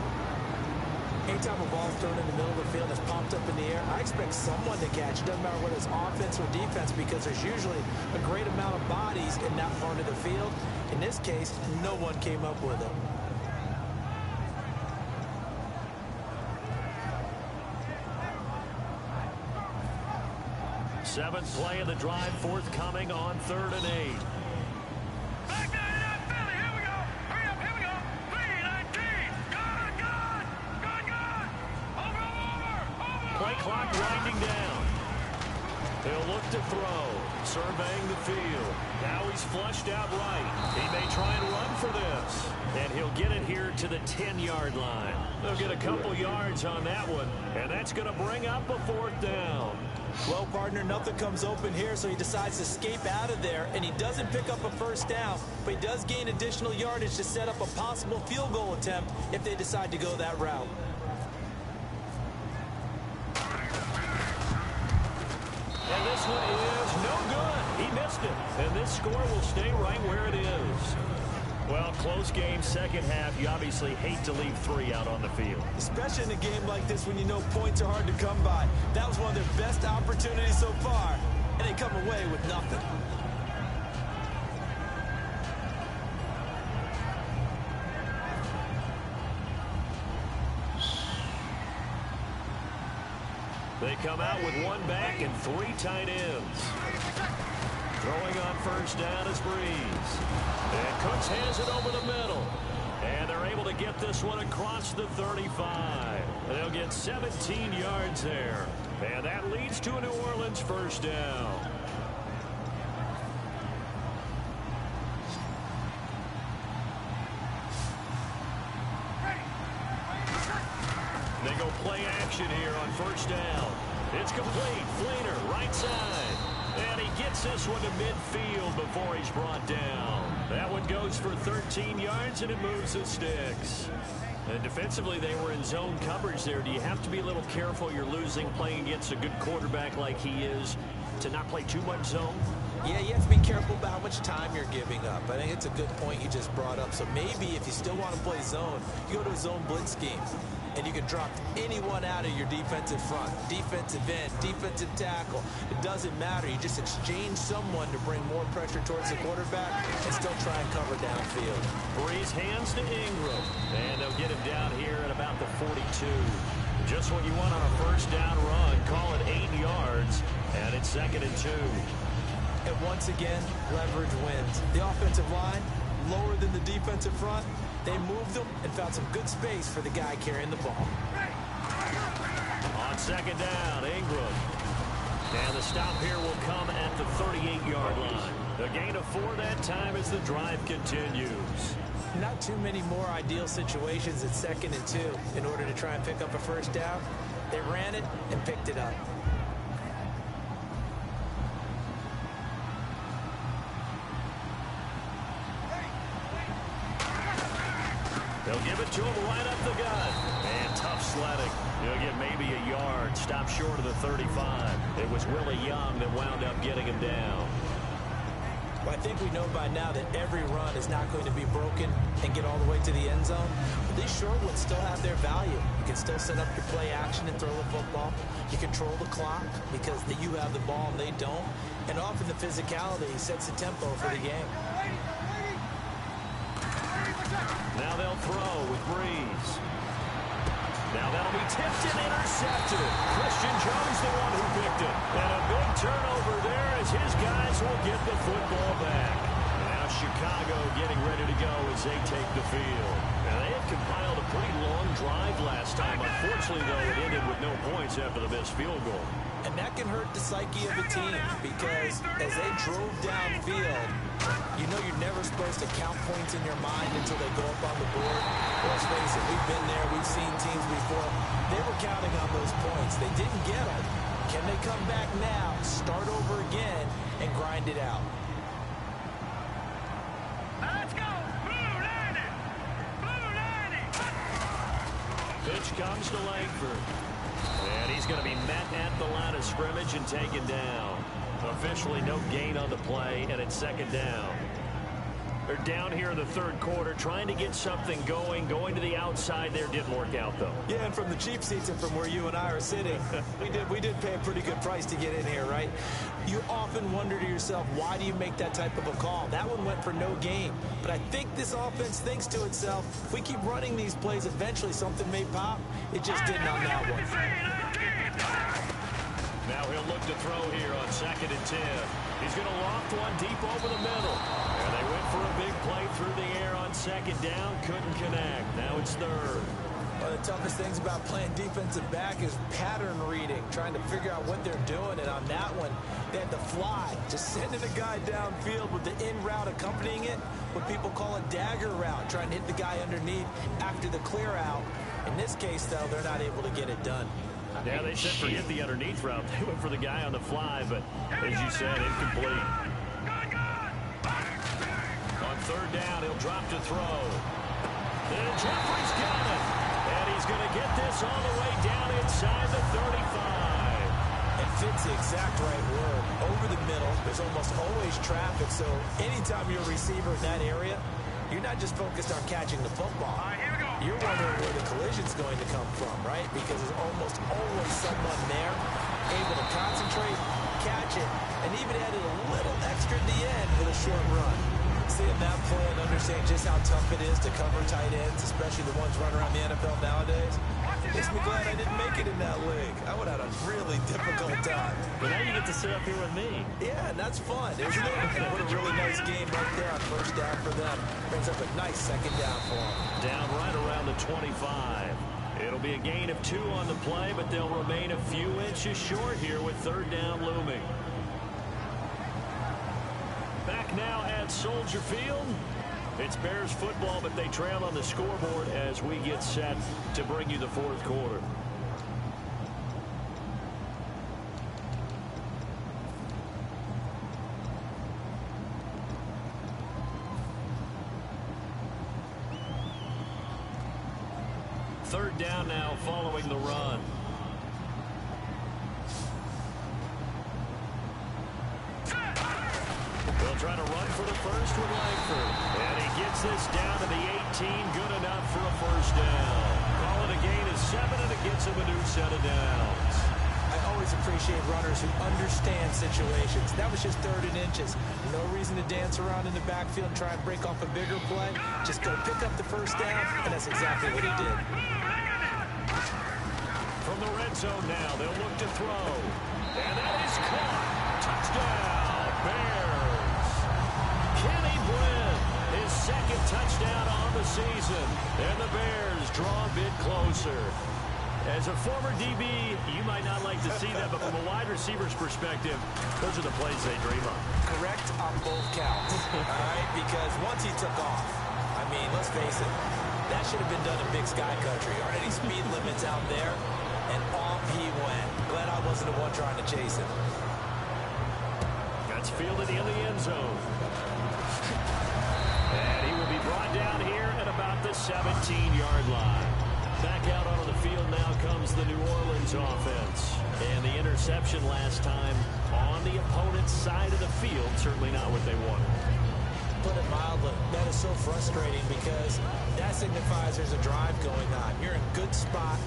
E: Anytime a ball's thrown in the middle of the field that's pumped up in the air, I expect someone to catch. It doesn't matter whether it's offense or defense, because there's usually a great amount of bodies in that part of the field. In this case, no one came up with it.
D: Seventh play of the drive, forthcoming on 3rd and 8.
F: Back there in Philly. Here we go. Hurry up. Here we go. 3-19. Good. Over.
D: Play clock winding down. He'll look to throw, surveying the field. Now he's flushed out right. He may try and run for this. And he'll get it here to the 10-yard line. They'll get a couple yards on that one, and that's going to bring up a 4th down.
E: Well, partner, nothing comes open here, so he decides to escape out of there, and he doesn't pick up a 1st down, but he does gain additional yardage to set up a possible field goal attempt if they decide to go that route.
D: And this one is no good. He missed it. And this score will stay right where it is. Well, close game, second half. You obviously hate to leave 3 out on the field.
E: Especially in a game like this when you know points are hard to come by. That was one of their best opportunities so far, and they come away with nothing.
D: They come out with 1 back and 3 tight ends. Throwing on 1st down is Breeze. And Cooks has it over the middle. And they're able to get this one across the 35. They'll get 17 yards there. And that leads to a New Orleans 1st down. They go play action here on 1st down. It's complete. Fleener, right side. And he gets this one to midfield before he's brought down. That one goes for 13 yards, and it moves the sticks. And defensively, they were in zone coverage there. Do you have to be a little careful? You're losing playing against a good quarterback like he is to not play too much zone?
E: Yeah, you have to be careful about how much time you're giving up. I think it's a good point you just brought up. So maybe if you still want to play zone, you go to a zone blitz scheme. And you can drop anyone out of your defensive front, defensive end, defensive tackle. It doesn't matter. You just exchange someone to bring more pressure towards the quarterback and still try and cover downfield.
D: Breeze hands to Ingram. And they'll get him down here at about the 42. Just what you want on a 1st down run. Call it 8 yards. And it's 2nd and 2.
E: And once again, leverage wins. The offensive line, lower than the defensive front. They moved them and found some good space for the guy carrying the ball.
D: On 2nd down, Ingram. And the stop here will come at the 38-yard line. A gain of 4 that time as the drive continues.
E: Not too many more ideal situations at 2nd and 2 in order to try and pick up a 1st down. They ran it and picked it up.
D: They'll give it to him right up the gut. And tough sledding. He'll get maybe a yard. Stop short of the 35. It was Willie Young that wound up getting him down.
E: Well, I think we know by now that every run is not going to be broken and get all the way to the end zone. But these short ones still have their value. You can still set up your play action and throw the football. You control the clock because you have the ball and they don't. And often the physicality sets the tempo for the game.
D: Now they'll throw with Breeze. Now that'll be tipped and intercepted. Christian Jones the one who picked it. And a big turnover there as his guys will get the football back. Now Chicago getting ready to go as they take the field. Now they had compiled a pretty long drive last time. Unfortunately, though, it ended with no points after the missed field goal.
E: And that can hurt the psyche of a team because as they drove downfield, you know you're never supposed to count points in your mind until they go up on the board. Let's face it, we've been there. We've seen teams before. They were counting on those points. They didn't get them. Can they come back now, start over again, and grind it out?
F: Let's go! Blue 90! Blue 90!
D: Pitch comes to Langford. And he's going to be met at the line of scrimmage and taken down. Officially no gain on the play, and it's second down. They're down here in the third quarter, trying to get something going to the outside there. Didn't work out, though.
E: Yeah, and from the cheap seats and from where you and I are sitting, we did pay a pretty good price to get in here, right? You often wonder to yourself, why do you make that type of a call? That one went for no gain. But I think this offense thinks to itself, if we keep running these plays, eventually something may pop. It just didn't on that one.
D: Now he'll look to throw here on 2nd and 10. He's going to loft one deep over the middle. And they went for a big play through the air on 2nd down. Couldn't connect. Now it's 3rd.
E: One of the toughest things about playing defensive back is pattern reading, trying to figure out what they're doing. And on that one, they had to fly, just sending a guy downfield with the in route accompanying it, what people call a dagger route, trying to hit the guy underneath after the clear out. In this case, though, they're not able to get it done.
D: Yeah, they said forget the underneath route. They went for the guy on the fly, but as you said, incomplete. On 3rd down, he'll drop to throw. And Jeffrey's got it. And he's going to get this all the way down inside the 35.
E: It fits the exact right word. Over the middle, there's almost always traffic, so anytime you're a receiver in that area, you're not just focused on catching the football. You're wondering where the collision's going to come from, right? Because there's almost always someone there able to concentrate, catch it, and even added a little extra at the end with a short run. Seeing that play and understanding just how tough it is to cover tight ends, especially the ones running around the NFL nowadays, makes me glad I didn't make it in that league. I would have had a really difficult time.
D: But now you get to sit up here with me.
E: Yeah, and that's fun, isn't it? And what a really nice game right there on 1st down for them. Brings up a nice 2nd down for them.
D: Down right around the 25. It'll be a gain of 2 on the play, but they'll remain a few inches short here with 3rd down looming. Back now at Soldier Field. It's Bears football, but they trail on the scoreboard as we get set to bring you the 4th quarter. Third down now following the run. They'll try to run for the first with Langford. And he gets this down to the 18. Good enough for a 1st down. Call it a gain of 7, and it gets him a new set of downs.
E: I always appreciate runners who understand situations. That was just 3rd and inches. No reason to dance around in the backfield and try and break off a bigger play. Just go pick up the 1st down, and that's exactly what he did.
D: From the red zone now, they'll look to throw. And that is caught. Touchdown, Bears. Kenny Brent, his 2nd touchdown on the season. And the Bears draw a bit closer. As a former DB, you might not like to see that, but from a wide receiver's perspective, those are the plays they dream of.
E: Correct on both counts, all right? Because once he took off, I mean, let's face it, that should have been done in Big Sky Country. Aren't any speed limits out there? And off he went. Glad I wasn't the one trying to chase him.
D: That's fielded in the end zone. And he will be brought down here at about the 17-yard line. Back out onto the field now comes the New Orleans offense. And the interception last time on the opponent's side of the field, certainly not what they wanted.
E: Put it mildly, that is so frustrating because that signifies there's a drive going on. You're in a good spot,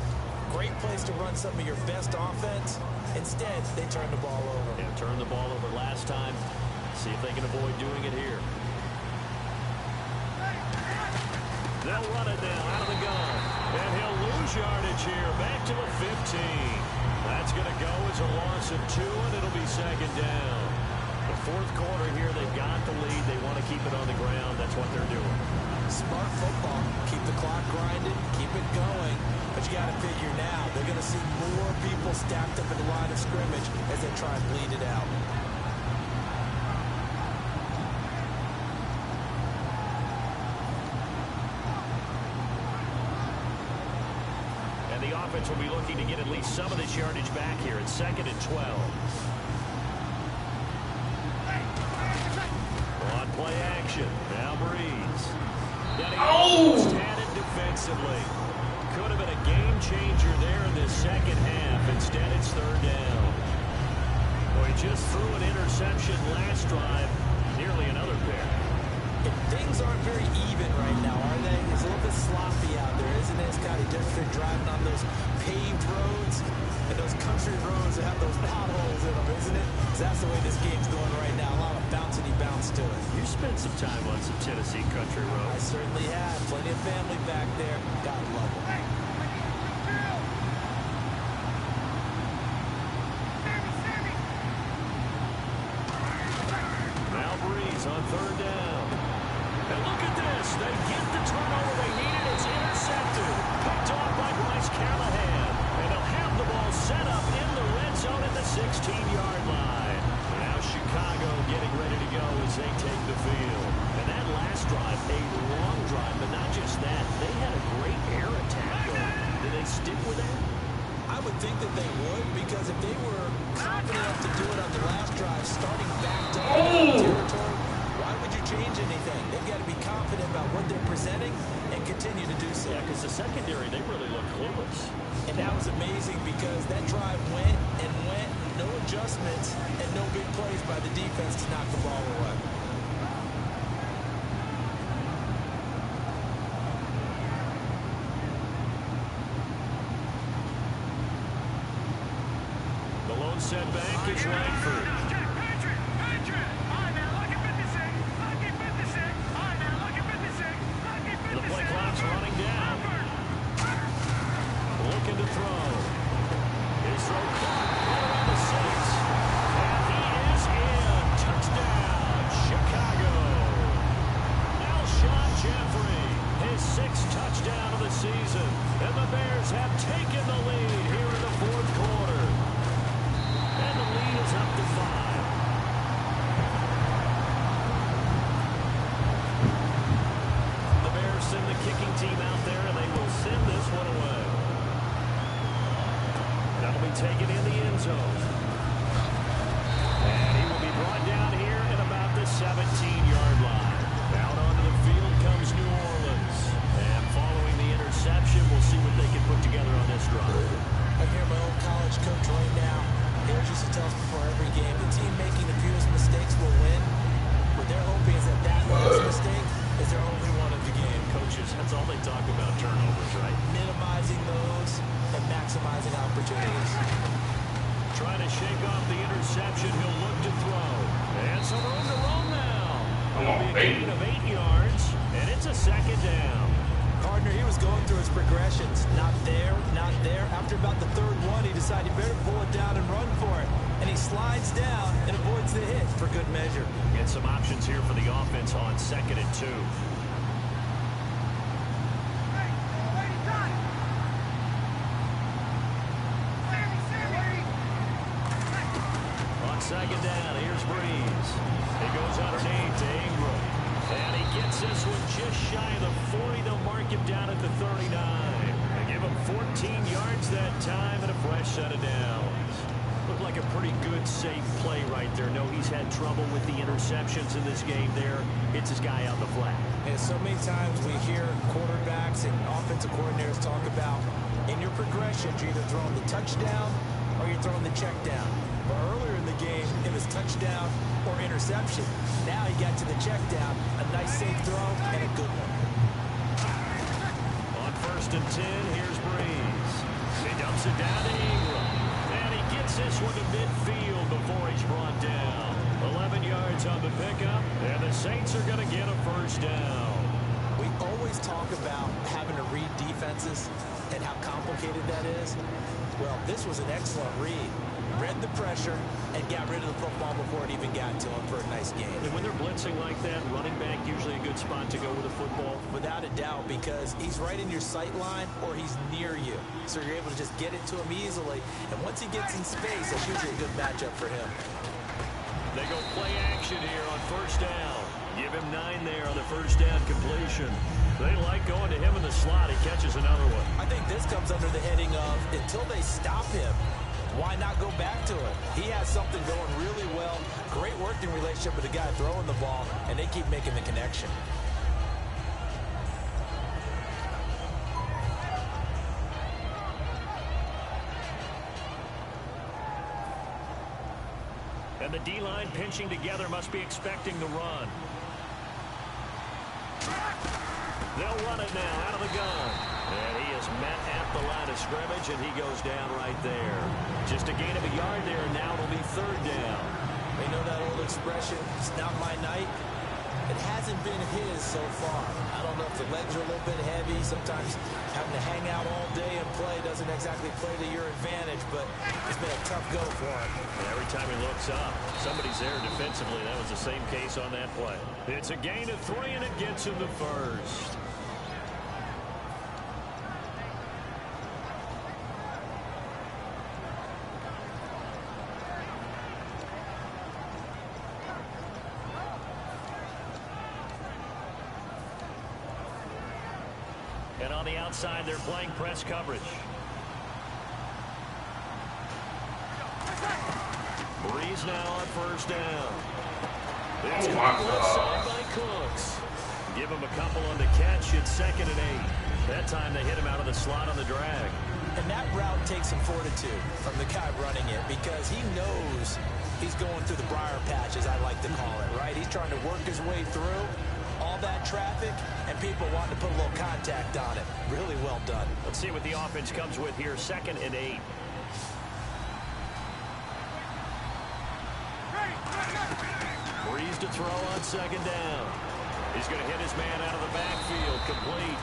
E: great place to run some of your best offense. Instead, they turn the ball over.
D: Yeah, turned the ball over last time. See if they can avoid doing it here. They'll run it now out of the gun. And he'll lose yardage here, back to the 15. That's going to go as a loss of 2, and it'll be second down. The fourth quarter here, they've got the lead. They want to keep it on the ground. That's what they're doing.
E: Smart football. Keep the clock grinding, keep it going. But you got to figure now, they're going to see more people stacked up in the line of scrimmage as they try and bleed it out.
D: And the offense will be looking to get at least some of this yardage back here at 2nd and 12. On play action. Now Breeze. Almost had it defensively. Could have been a game changer there in this second half. Instead, it's third down. Well, he just threw an interception last drive. Nearly another pick.
E: Things aren't very even right now, are they? It's a little bit sloppy out there, isn't it? It's kind of different driving on those paved roads and those country roads that have those potholes in them, isn't it? So that's the way this game's going right now. A lot of bouncy bounce to it.
D: You spent some time on some Tennessee country
E: I
D: roads.
E: certainly have. Plenty of family back there. Gotta love it.
D: Now Breeze on third down. And look at this. They get the turnover they needed. It's intercepted. Picked off by Bryce Callahan. And they'll have the ball set up in the red zone at the 16-yard line. Now Chicago getting ready to go as they take the field. And that last drive, a long drive, but not just that. They had a great air attack, though. Did they stick with that?
E: I would think that they would, because if they were confident enough to do it on the last drive, starting back to territory, why would you change anything? They've got to be confident about what they're presenting and continue to do so.
D: Yeah, because the secondary, they really looked clueless.
E: And that was amazing because that drive went and went, no adjustments, and no big plays by the defense to knock the ball away.
D: The lone setback is Langford. The play clock's running down. Looking to throw. His throw caught right around the 6. And he is in. Touchdown, Chicago. Alshon Jeffrey, his 6th touchdown of the season. And the Bears have taken the lead here in the fourth quarter. And the lead is up to 5. The Bears send the kicking team out there, and they will send this one away. That'll be taken in the end zone. And he will be brought down here at about the 17-yard line. Out onto the field comes New Orleans. And following the interception, we'll see what they can put together on this drive.
E: I hear my old college coach right now. He used to tell us before every game, the team making the fewest mistakes will win. What they're hoping is that that last mistake is their only one of the game.
D: Coaches, that's all they talk about, turnovers, right?
E: Minimizing those and maximizing opportunities.
D: Trying to shake off the interception. He'll look to throw. And some room to roll now. It'll be a gain of 8 yards, and it's a second down.
E: Gardner, he was going through his progressions. Not there, not there. After about the third one, he decided he better pull it down and run for it. And he slides down and avoids the hit for good measure.
D: Get some options here for the offense on 2nd and 2. On 2nd down, here's Breeze. He goes underneath to Ingram. And he gets this one just shy of the 40. They'll mark him down at the 39. They give him 14 yards that time and a fresh set of downs. Looked like a pretty good, safe play right there. No, he's had trouble with the interceptions in this game there. hits his guy out in the flat.
E: And so many times we hear quarterbacks and offensive coordinators talk about in your progressions, you're either throwing the touchdown or you're throwing the check down. But earlier in the game, it was touchdown or interception. Now he got to the check down, a nice safe throw, and a good one.
D: On 1st and 10, here's Breeze. He dumps it down to Ingram. And he gets this one to midfield before he's brought down. 11 yards on the pickup, and the Saints are going to get a first down.
E: We always talk about having to read defenses and how complicated that is. Well, this was an excellent read. Read the pressure and got rid of the football before it even got to him for a nice game.
D: And when they're blitzing like that, running back usually a good spot to go with a football.
E: Without a doubt, because he's right in your sight line or he's near you. So you're able to just get it to him easily. And once he gets in space, that's usually a good matchup for him.
D: They go play action here on 1st down. Give him 9 there on the 1st down completion. They like going to him in the slot. He catches another one.
E: I think this comes under the heading of until they stop him, why not go back to it? He has something going really well. Great working relationship with the guy throwing the ball, and they keep making the connection.
D: And the D-line pinching together must be expecting the run. They'll run it now out of the gun. And he is met at the line of scrimmage, and he goes down right there. Just a gain of a yard there, and now it'll be 3rd down.
E: They know that old expression, it's not my night. It hasn't been his so far. I don't know if the legs are a little bit heavy. Sometimes having to hang out all day and play doesn't exactly play to your advantage, but it's been a tough go for him.
D: Every time he looks up, somebody's there defensively. That was the same case on that play. It's a gain of 3, and it gets him the first. And on the outside, they're playing press coverage. Breeze now on 1st down. It's caught left side by Cooks. Give him a couple on the catch. It's 2nd and 8. That time they hit him out of the slot on the drag.
E: And that route takes some fortitude from the guy running it because he knows he's going through the briar patch, as I like to call it, right? He's trying to work his way through all that traffic, and people want to put a little contact on it. Really well done.
D: Let's see what the offense comes with here. 2nd and 8. Breeze to throw on 2nd down. He's going to hit his man out of the backfield. Complete.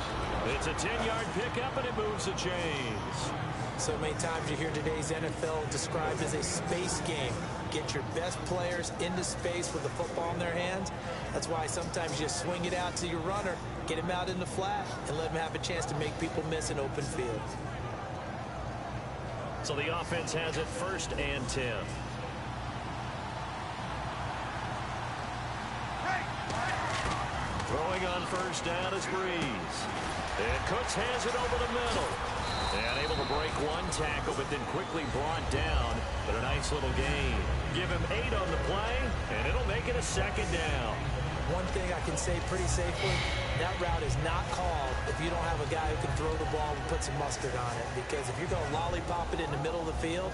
D: It's a 10-yard pickup, and it moves the chains.
E: So many times you hear today's NFL described as a space game. Get your best players into space with the football in their hands. That's why sometimes you just swing it out to your runner, get him out in the flat, and let him have a chance to make people miss an open field.
D: So the offense has it 1st and 10. Throwing on 1st down is Breeze. And Cooks has it over the middle. And able to break one tackle, but then quickly brought down. But a nice little gain. Give him 8 on the play, and it'll make it a 2nd down.
E: One thing I can say pretty safely, that route is not called if you don't have a guy who can throw the ball and put some mustard on it. Because if you're going to lollipop it in the middle of the field,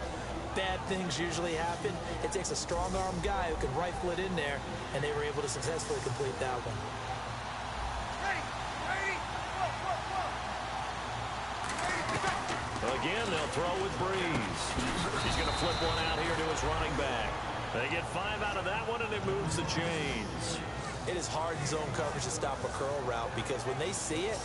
E: bad things usually happen. It takes a strong-arm guy who can rifle it in there, and they were able to successfully complete that one.
D: Again, they'll throw with Breeze. He's going to flip one out here to his running back. They get 5 out of that one, and it moves the chains.
E: It is hard in zone coverage to stop a curl route because when they see it,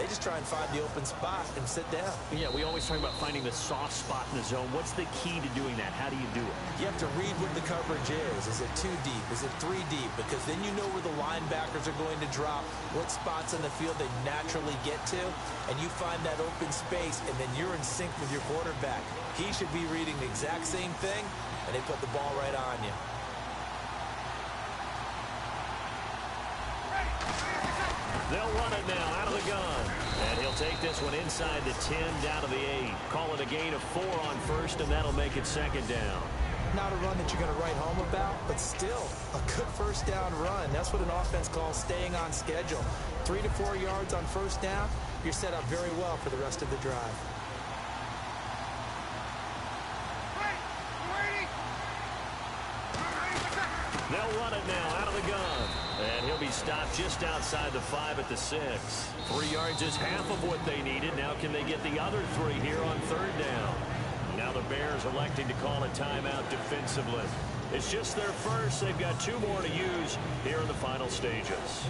E: they just try and find the open spot and sit down.
D: Yeah, we always talk about finding the soft spot in the zone. What's the key to doing that? How do you do it?
E: You have to read what the coverage is. Is it 2 deep? Is it 3 deep? Because then you know where the linebackers are going to drop, what spots on the field they naturally get to, and you find that open space, and then you're in sync with your quarterback. He should be reading the exact same thing, and they put the ball right on you.
D: They'll run it now out of the gun. And he'll take this one inside the 10 down to the 8. Call it a gain of 4 on 1st, and that'll make it 2nd down.
E: not a run that you're going to write home about, but still a good first down run. That's what an offense calls staying on schedule. 3 to 4 yards on first down, you're set up very well for the rest of the drive.
D: They'll run it now out of the gun. And he'll be stopped just outside the 5 at the 6. 3 yards is half of what they needed. Now can they get the other 3 here on third down? Now the Bears electing to call a timeout defensively. It's just their first. They've got 2 more to use here in the final stages.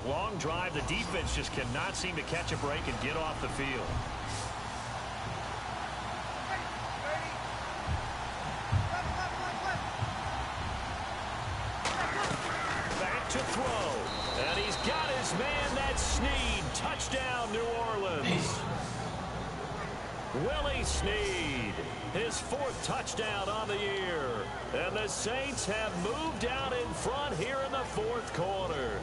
D: Long drive. The defense just cannot seem to catch a break and get off the field. Back to throw. And he's got his man. That's Snead. Touchdown, New Orleans. Willie Snead. His 4th touchdown on the year. And the Saints have moved out in front here in the 4th quarter.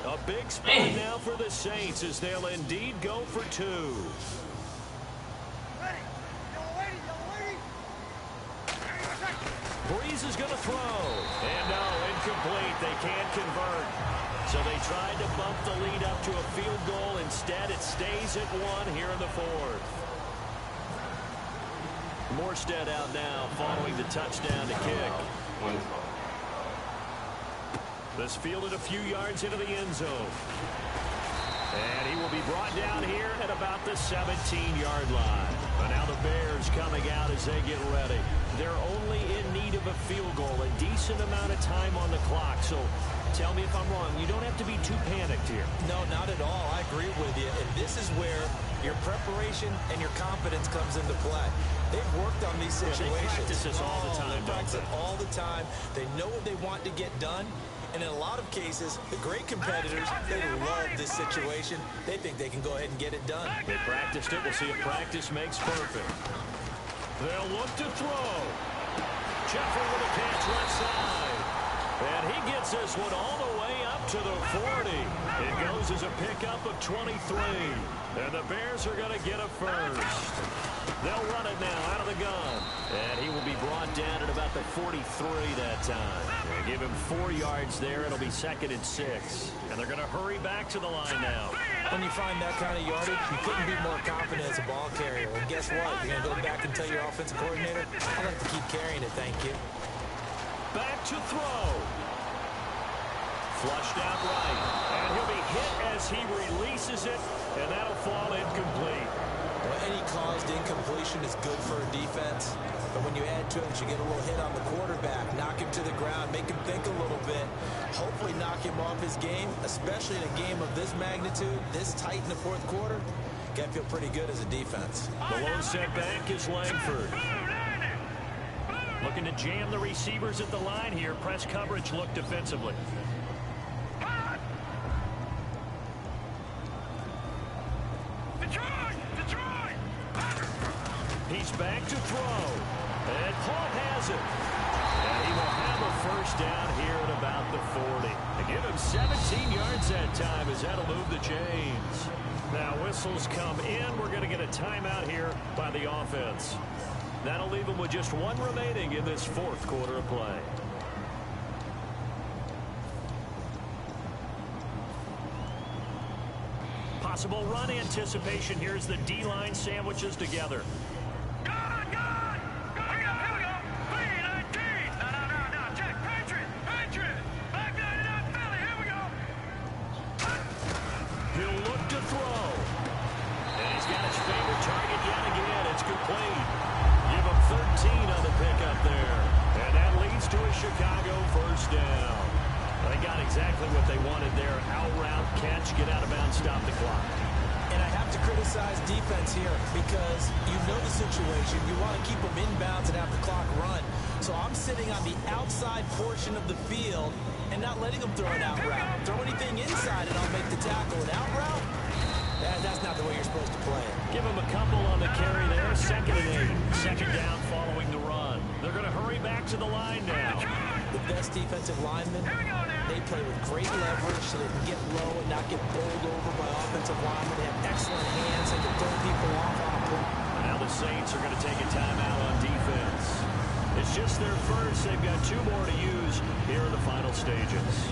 D: A big spot now for the Saints as they'll indeed go for 2. Breeze is going to throw. And no, incomplete. They can't convert. So they tried to bump the lead up to a field goal. Instead, it stays at 1 here in the 4th. Morstead out now following the touchdown to kick. This fielded a few yards into the end zone. And he will be brought down here at about the 17-yard line. But now the Bears coming out as they get ready. They're only in need of a field goal, a decent amount of time on the clock. So tell me if I'm wrong. You don't have to be too panicked here.
E: No, not at all. I agree with you. And this is where your preparation and your confidence comes into play. They've worked on these situations.
D: Yeah, they practice this all the time.
E: They practice it all the time. They know what they want to get done. And in a lot of cases, the great competitors, they love this situation. They think they can go ahead and get it done.
D: They practiced it. We'll see if practice makes perfect. They'll look to throw. Jeffrey with a catch left side. And he gets this one all the way up to the 40. It goes as a pickup of 23. And the Bears are going to get a first. They'll run it now out of the gun. And he will be brought down at about the 43 that time. They give him 4 yards there. It'll be 2nd and 6. And they're going to hurry back to the line now.
E: When you find that kind of yardage, you couldn't be more confident as a ball carrier. And guess what? You're going to go back and tell your offensive coordinator, I'll have to keep carrying it, thank you.
D: Back to throw. Flushed out right. And he'll be hit as he releases it. And that'll fall incomplete.
E: Well, any caused incompletion is good for a defense. But when you add to it, you get a little hit on the quarterback, knock him to the ground, make him think a little bit, hopefully knock him off his game, especially in a game of this magnitude, this tight in the 4th quarter. Got to feel pretty good as a defense.
D: The low setback is Langford. Looking to jam the receivers at the line here. Press coverage look defensively. He's back to throw. And Paul has it. And he will have a first down here at about the 40. They give him 17 yards that time as that'll move the chains. Now whistles come in. We're going to get a timeout here by the offense. That'll leave them with just 1 remaining in this 4th quarter of play. Possible run anticipation. Here's the D-line sandwiches together. He'll look to throw. And he's got his favorite target yet again. It's complete. Give him 13 on the pickup there. And that leads to a Chicago first down. They got exactly what they wanted there. Out route, catch, get out of bounds, stop the clock.
E: And I have to criticize defense here because you know the situation. You want to keep them inbounds and have the clock run. So I'm sitting on the outside portion of the field and not letting them throw an out route. Throw anything inside and I'll make the tackle. An out route? That's not the way you're supposed to play it.
D: Give him a couple on the carry there. 2nd and 8. 2nd down following the run. They're going to hurry back to the line now.
E: The best defensive linemen, they play with great leverage so they can get low and not get bowled over by offensive linemen. They have excellent hands. They can throw people off on a play.
D: Now the Saints are going to take a timeout on defense. It's just their first. They've got 2 more to use here in the final stages.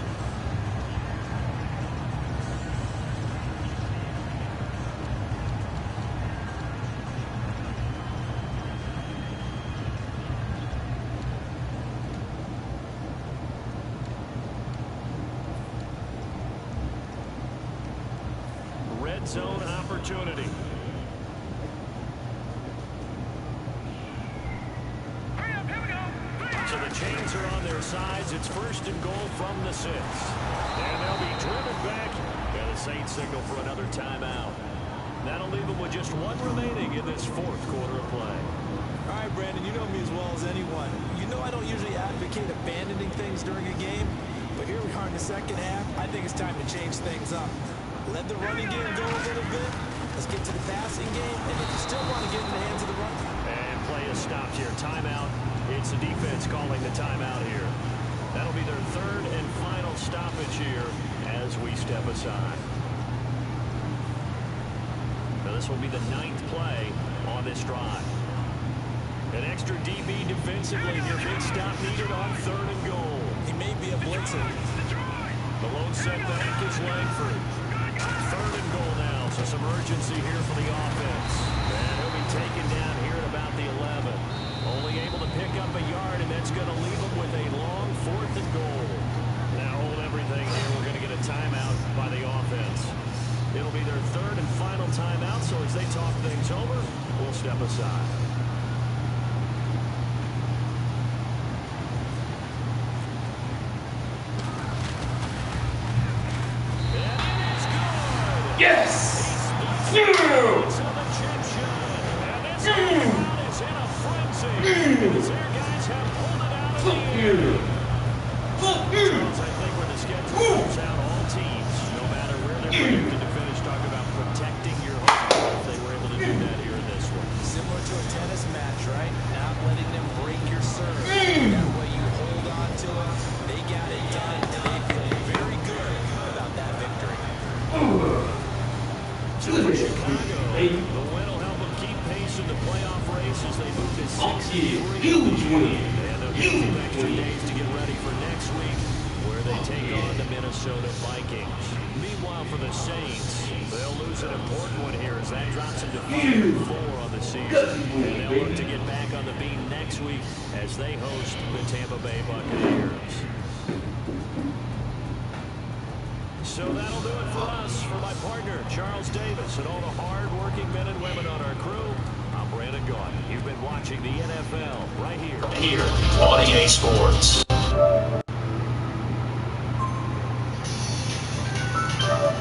D: Red zone opportunity. So the chains are on their sides. It's 1st and goal from the 6. And they'll be driven back. And the Saints signal for another timeout. That'll leave them with just 1 remaining in this 4th quarter of play.
E: All right, Brandon, you know me as well as anyone. You know I don't usually advocate abandoning things during a game. But here we are in the 2nd half. I think it's time to change things up. Let the running game go a little bit. Let's get to the passing game. And if you still want to get in the hands of the run.
D: And play is stopped here. Timeout. It's the defense calling the timeout here. That'll be their 3rd and final stoppage here as we step aside. Now this will be the 9th play on this drive. An extra DB defensively here. Big stop needed on 3rd and goal.
E: He may be a blitzer.
D: The lone setback is Langford. 3rd and goal now, so some urgency here for the offense. And he'll be taken down here at about the 11. Only able to pick up a yard, and that's going to leave him with a long 4th and goal. Now hold everything here. We're going to get a timeout by the offense. It'll be their 3rd and final timeout, so as they talk things over, we'll step aside.
B: Yes!
D: I think when the schedule comes out, all teams, no matter where they're predicted to finish, talk about protecting your home if they were able to do that here in this one.
E: Similar to a tennis match, right? Not letting them break your serve. That way you hold on to them. They got it done, and they feel very good about that victory.
D: So for Chicago, the win will help them keep pace in the playoff race as they move to 63.
B: Huge win.
D: And they'll get a few extra days to get ready for next week, where they take on the Minnesota Vikings. Meanwhile, for the Saints, they'll lose an important one here as that drops them to 4 on the season. And they'll look to get back on the beat next week as they host the Tampa Bay Buccaneers. So that'll do it for us. For my partner, Charles Davis, and all the hard-working men and women on our crew, I'm Brandon Gaudin. You've been watching the NFL right here
G: on EA Sports.